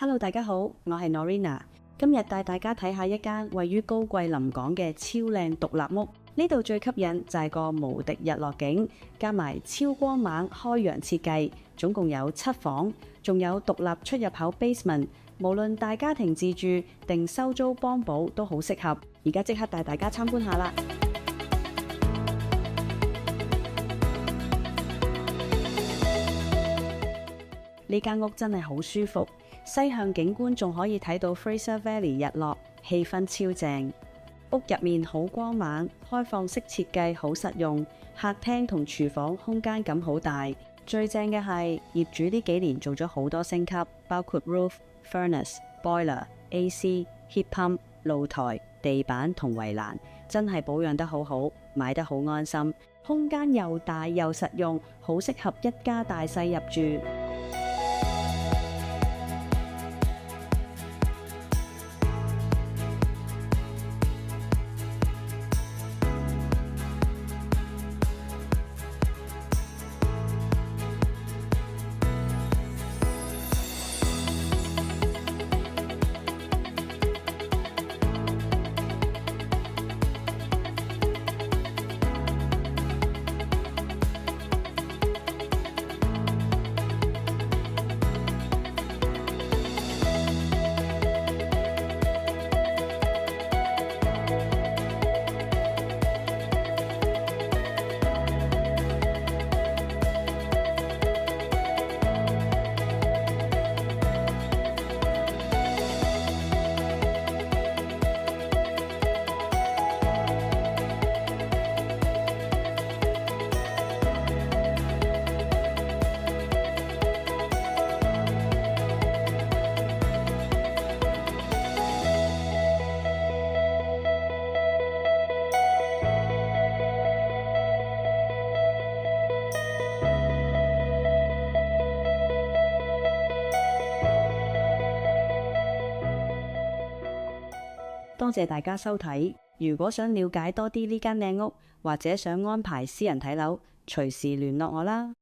Hello，大家好，我係 Norina， 今日帶大家睇下一間位於高貴臨港嘅超靚獨立屋。呢度最吸引就係個無敵日落景，加埋超光猛開揚設計，總共有7房，仲有獨立出入口 basement， 無論大家庭自住定收租幫補都好適合。而家即刻帶大家參觀下啦！呢間屋真係好舒服，西向景觀仲可以睇到 Fraser Valley 日落，氣氛超正。屋入面好光猛，開放式設計好實用，客廳同廚房空間感好大。最正嘅係業主呢幾年做咗好多升級，包括 roof、furnace、boiler、AC、heat pump、露台、地板同圍欄，真係保養得好好，買得好安心。空間又大又實用，好適合一家大細入住。多謝大家收睇，如果想了解多啲呢間靚屋，或者想安排私人睇樓，隨時聯絡我啦。